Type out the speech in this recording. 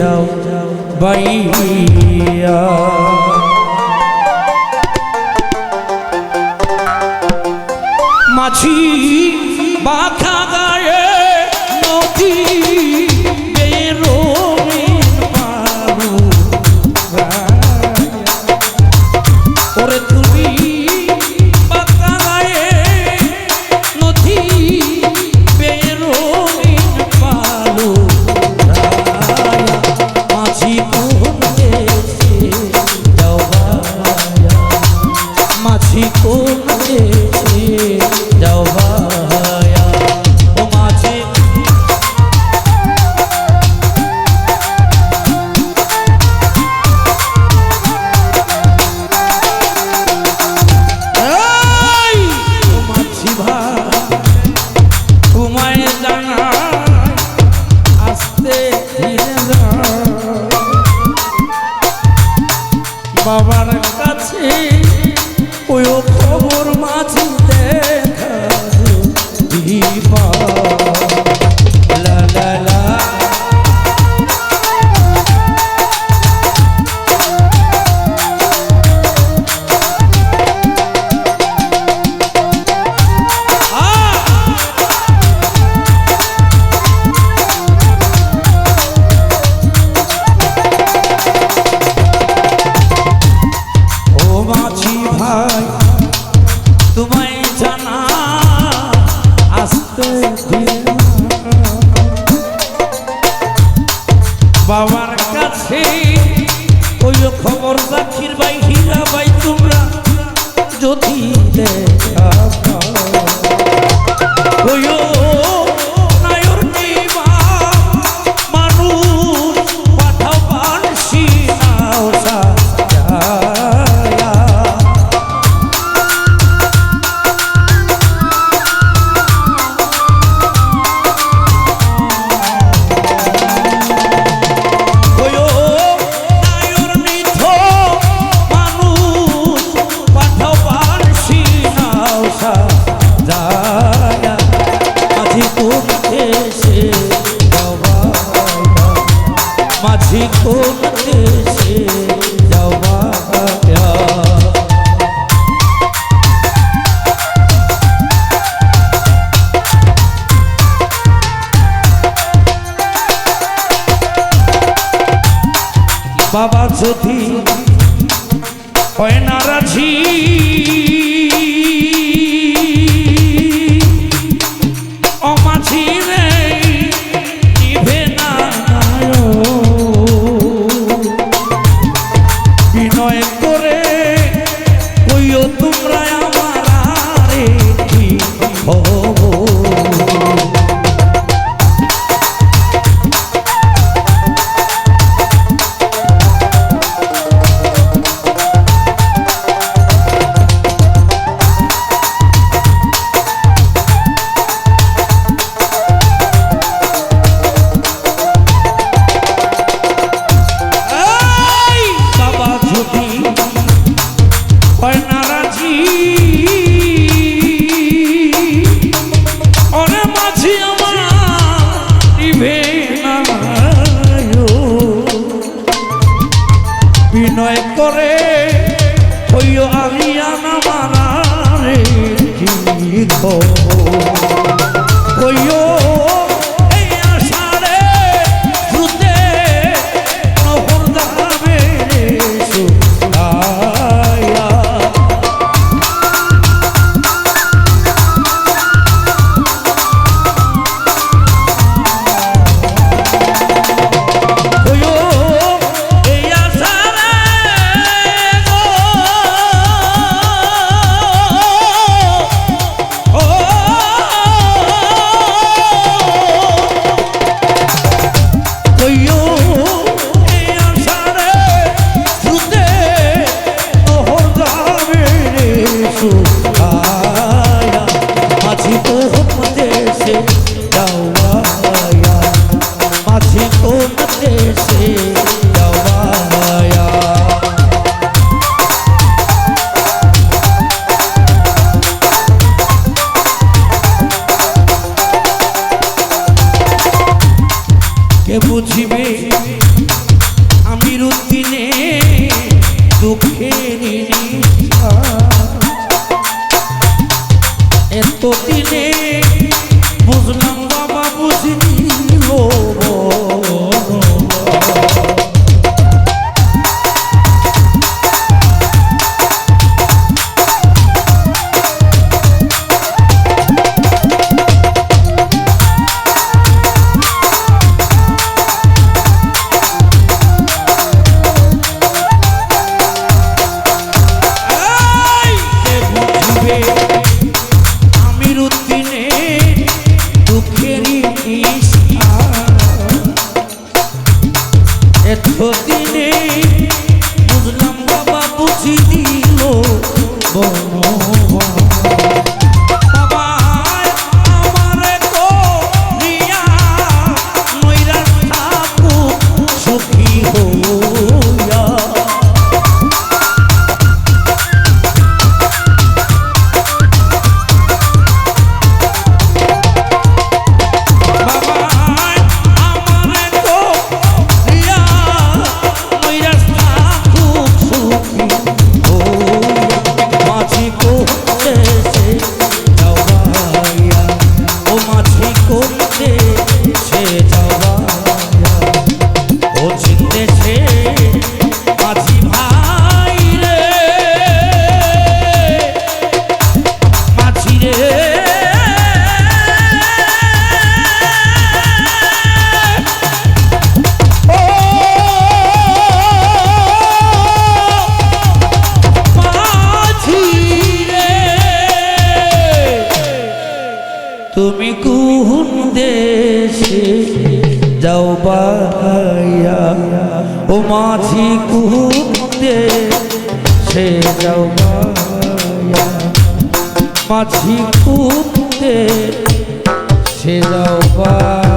যাও বাইয়া মাঝি বাঁকা গায়ে নদী ওরে তুমি বাঁকা গায়ে নদী বেরোমিন পালো মাঝি কোন দেশে যাও ভায়া মাঝি কোন দেশে যাও ভায়া ও মাঝি বাবার কাছে ওই খবর মাঝি দেখা দিবা লা লা লা বাবার কাছে ওই খবর জাকির ভাই হীরা ভাই তোমরা যদি দেখা ওই নায়র নিবা মানুষ পাঠাও বানশি নাও সাজায়া মাঝি কোন দেশে যাও ভায়া বাবা যদি হয় না রাজি ও মাঝি রে নিভে না বিনয় করে কইও তোমরা আমার আরে কি হবো বিনয় করে হইও আলিয়ানা মারারে কি হইও এই আষাঢ়ে দ্রুতে নহর যাবে সুধায়া মাঝি কোন দেশে যাও ভায়া মাঝি কোন দেশে যাও ভায়া কে বুঝিবে আমির উদ্দিনে দুঃখের নিশা এতদিনে বুঝলাম বাবা বুঝিল এতদিনে বুঝলাম বাবা বুঝি দিল বাবা আমারে তো রিয়া নইরা থাকু সুখী হইয়া তুমি কোন দেশে যাও বাইয়া ও মাঝি কোন দেশে যাও বাইয়া মাঝি কোন দেশে যাও বাইয়া